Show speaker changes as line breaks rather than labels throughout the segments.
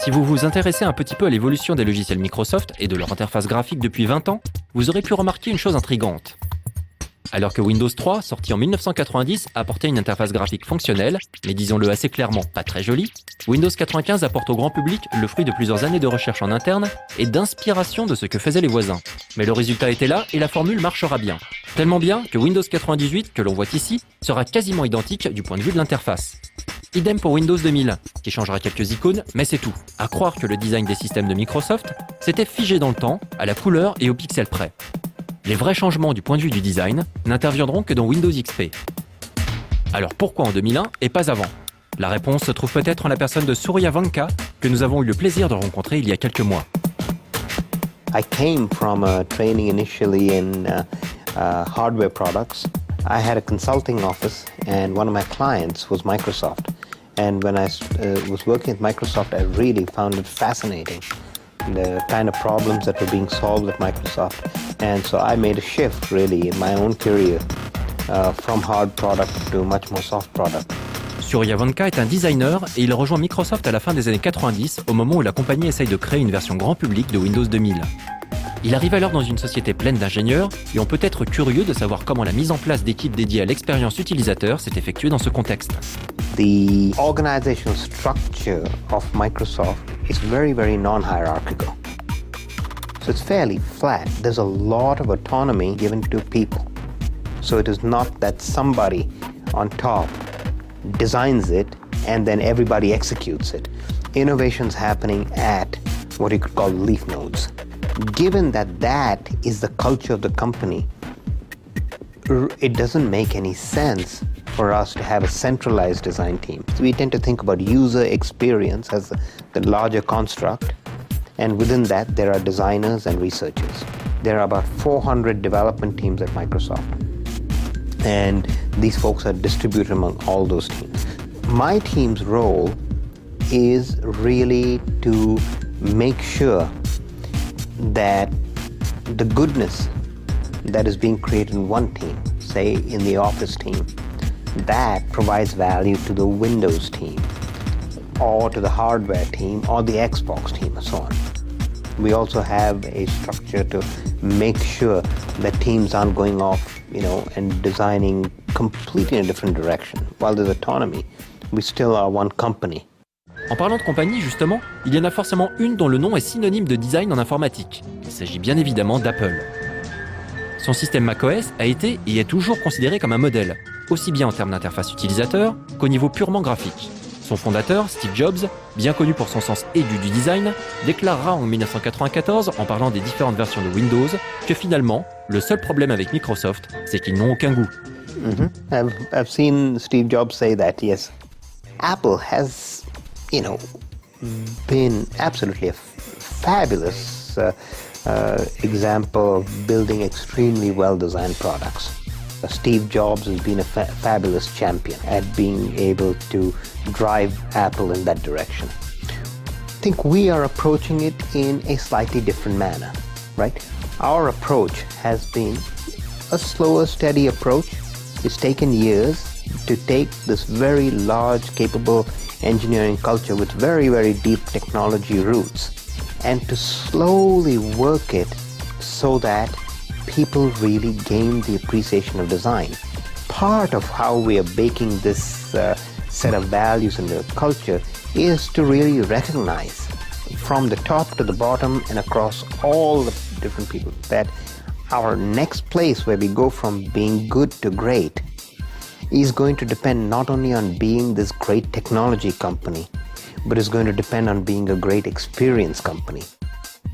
Si vous vous intéressez un petit peu à l'évolution des logiciels Microsoft et de leur interface graphique depuis 20 ans, vous aurez pu remarquer une chose intrigante. Alors que Windows 3, sorti en 1990, apportait une interface graphique fonctionnelle, mais disons-le assez clairement, pas très jolie, Windows 95 apporte au grand public le fruit de plusieurs années de recherche en interne et d'inspiration de ce que faisaient les voisins. Mais le résultat était là et la formule marchera bien. Tellement bien que Windows 98, que l'on voit ici, sera quasiment identique du point de vue de l'interface. Idem pour Windows 2000, qui changera quelques icônes, mais c'est tout. À croire que le design des systèmes de Microsoft s'était figé dans le temps, à la couleur et au pixel près. Les vrais changements du point de vue du design n'interviendront que dans Windows XP. Alors pourquoi en 2001 et pas avant ? La réponse se trouve peut-être en la personne de Surya Vanka, que nous avons eu le plaisir de rencontrer il y a quelques mois.
I came from a training initially in hardware products. I had a consulting office and one of my clients was Microsoft. And when I was working at Microsoft, I really found it fascinating, the kind of problems that were being solved at Microsoft. And so I made a shift really in my own career from hard product to much more soft product.
Surya Vanka est un designer et il rejoint Microsoft à la fin des années 90, au moment où la compagnie essaye de créer une version grand public de Windows 2000. Il arrive alors dans une société pleine d'ingénieurs et on peut être curieux de savoir comment la mise en place d'équipes dédiées à l'expérience utilisateur s'est effectuée dans ce contexte.
The organizational structure of Microsoft is very, very non-hierarchical. So it's fairly flat. There's a lot of autonomy given to people. So it is not that somebody on top designs it and then everybody executes it. Innovation's happening at what you could call leaf nodes. Given that that is the culture of the company, it doesn't make any sense for us to have a centralized design team. So we tend to think about user experience as the larger construct, and within that there are designers and researchers. There are about 400 development teams at Microsoft, and these folks are distributed among all those teams. My team's role is really to make sure that the goodness that is being created in one team, say in the Office team, that provides value to the Windows team or to the hardware team or the Xbox team and so on. We also have a structure to make sure that teams aren't going off, and designing completely in a different direction. While there's autonomy, we still are one company.
En parlant de compagnie, justement, il y en a forcément une dont le nom est synonyme de design en informatique. Il s'agit bien évidemment d'Apple. Son système macOS a été et est toujours considéré comme un modèle, aussi bien en termes d'interface utilisateur qu'au niveau purement graphique. Son fondateur, Steve Jobs, bien connu pour son sens aigu du design, déclarera en 1994, en parlant des différentes versions de Windows, que finalement, le seul problème avec Microsoft, c'est qu'ils n'ont aucun goût.
I've seen Steve Jobs say that, yes. Apple has, been absolutely a fabulous example of building extremely well-designed products. Steve Jobs has been a fabulous champion at being able to drive Apple in that direction. I think we are approaching it in a slightly different manner, right? Our approach has been a slower, steady approach. It's taken years to take this very large, capable engineering culture with very, very deep technology roots and to slowly work it so that people really gain the appreciation of design. Part of how we are baking this set of values in the culture is to really recognize from the top to the bottom and across all the different people that our next place where we go from being good to great is going to depend not only on being this great technology company, but is going to depend on being a great experience company.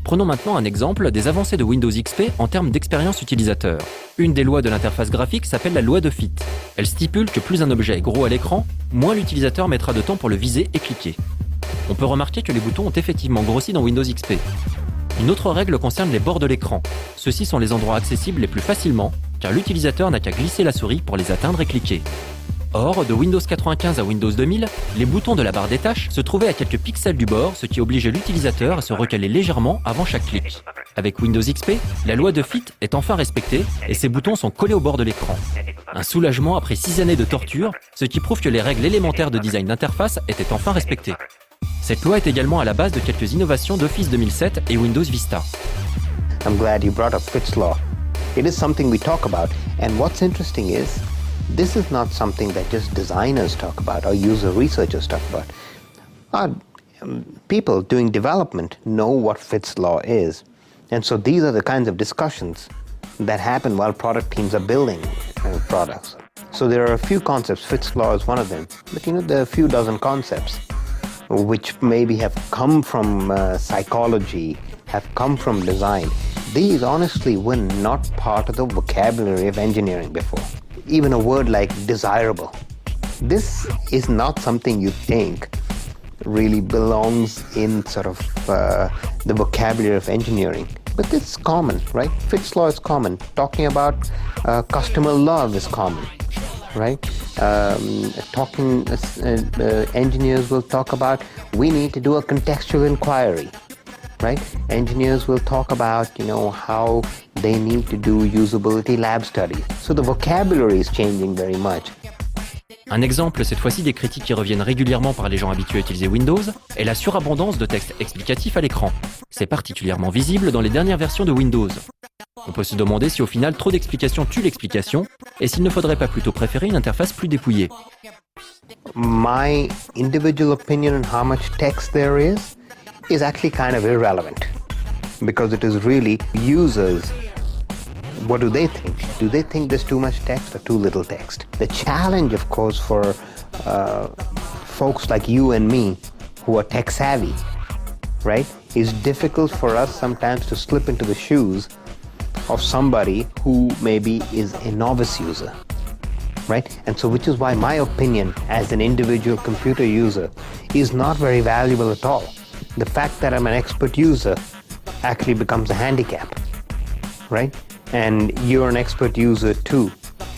Prenons maintenant un exemple des avancées de Windows XP en termes d'expérience utilisateur. Une des lois de l'interface graphique s'appelle la loi de Fit. Elle stipule que plus un objet est gros à l'écran, moins l'utilisateur mettra de temps pour le viser et cliquer. On peut remarquer que les boutons ont effectivement grossi dans Windows XP. Une autre règle concerne les bords de l'écran. Ceux-ci sont les endroits accessibles les plus facilement, car l'utilisateur n'a qu'à glisser la souris pour les atteindre et cliquer. Or, de Windows 95 à Windows 2000, les boutons de la barre des tâches se trouvaient à quelques pixels du bord, ce qui obligeait l'utilisateur à se recaler légèrement avant chaque clic. Avec Windows XP, la loi de Fit est enfin respectée et ces boutons sont collés au bord de l'écran. Un soulagement après 6 années de torture, ce qui prouve que les règles élémentaires de design d'interface étaient enfin respectées. Cette loi est également à la base de quelques innovations d'Office 2007 et Windows Vista.
I'm glad you brought up Fitts Law. It is something we talk about, and what's interesting is this is not something that just designers talk about or user researchers talk about. People doing development know what Fitts Law is, and so these are the kinds of discussions that happen while product teams are building products. So there are a few concepts. Fitts Law is one of them, but there are a few dozen concepts which maybe have come from psychology, have come from design. These honestly were not part of the vocabulary of engineering before. Even a word like desirable. This is not something you think really belongs in sort of the vocabulary of engineering. But it's common, right? Fitts Law is common. Talking about customer love is common, right? Engineers will talk about we need to do a contextual inquiry, right? Engineers will talk about, how they need to do usability lab studies. So the vocabulary is changing very much.
Un exemple, cette fois-ci, des critiques qui reviennent régulièrement par les gens habitués à utiliser Windows, est la surabondance de textes explicatifs à l'écran. C'est particulièrement visible dans les dernières versions de Windows. On peut se demander si au final trop d'explications tue l'explication, et s'il ne faudrait pas plutôt préférer une interface plus dépouillée.
My individual opinion on how much text there is actually kind of irrelevant, because it is really users. What do they think? Do they think there's too much text or too little text? The challenge, of course, for folks like you and me who are tech savvy, right, is difficult for us sometimes to slip into the shoes of somebody who maybe is a novice user, right? And so which is why my opinion as an individual computer user is not very valuable at all. The fact that I'm an expert user actually becomes a handicap, right? And you're an expert user too,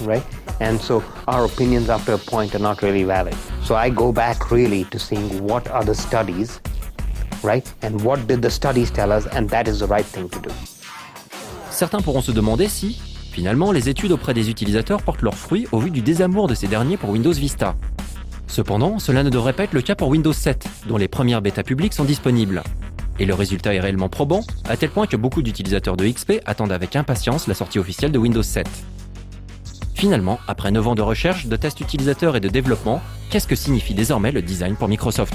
right? And so our opinions after a point are not really valid. So I go back really to seeing what are the studies, right? And what did the studies tell us, and that is the right thing to do.
Certains pourront se demander si, finalement, les études auprès des utilisateurs portent leurs fruits au vu du désamour de ces derniers pour Windows Vista. Cependant, cela ne devrait pas être le cas pour Windows 7, dont les premières bêtas publiques sont disponibles. Et le résultat est réellement probant, à tel point que beaucoup d'utilisateurs de XP attendent avec impatience la sortie officielle de Windows 7. Finalement, après 9 ans de recherche, de tests utilisateurs et de développement, qu'est-ce que signifie désormais le design pour Microsoft?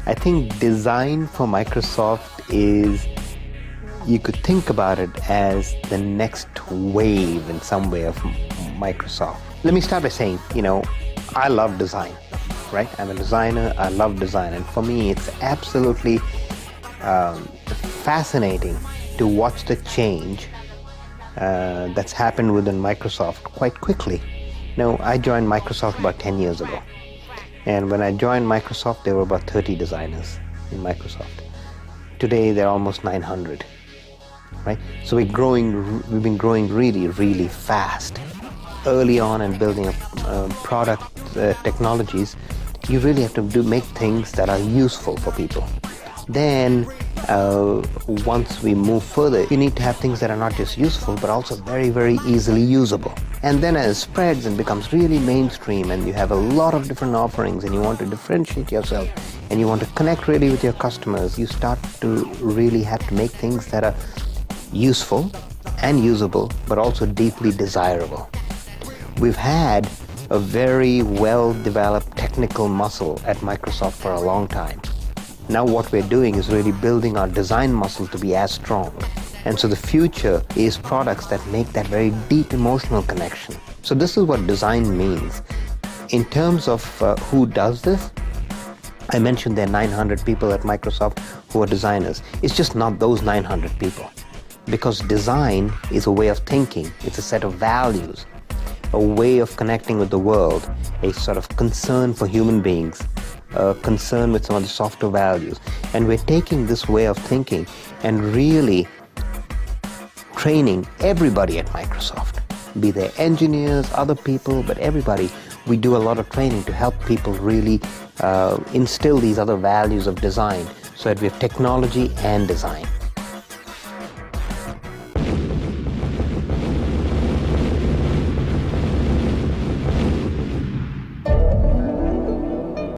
I think design for Microsoft is, you could think about it as the next wave in some way of Microsoft. Let me start by saying, I love design, right? I'm a designer, I love design, and for me it's absolutely fascinating to watch the change that's happened within Microsoft quite quickly. Now, I joined Microsoft about 10 years ago. And when I joined Microsoft, there were about 30 designers in Microsoft. Today, there are almost 900, right? So we've been growing really, really fast. Early on in building product technologies, you really have to make things that are useful for people. Then, once we move further, you need to have things that are not just useful, but also very, very easily usable. And then as it spreads and becomes really mainstream, and you have a lot of different offerings, and you want to differentiate yourself, and you want to connect really with your customers, you start to really have to make things that are useful and usable, but also deeply desirable. We've had a very well-developed technical muscle at Microsoft for a long time. Now what we're doing is really building our design muscle to be as strong. And so the future is products that make that very deep emotional connection. So this is what design means. In terms of who does this, I mentioned there are 900 people at Microsoft who are designers. It's just not those 900 people. Because design is a way of thinking. It's a set of values, a way of connecting with the world, a sort of concern for human beings, a concern with some of the softer values. And we're taking this way of thinking and really training everybody at Microsoft, be they engineers, other people, but everybody. We do a lot of training to help people really instill these other values of design so that we have technology and design.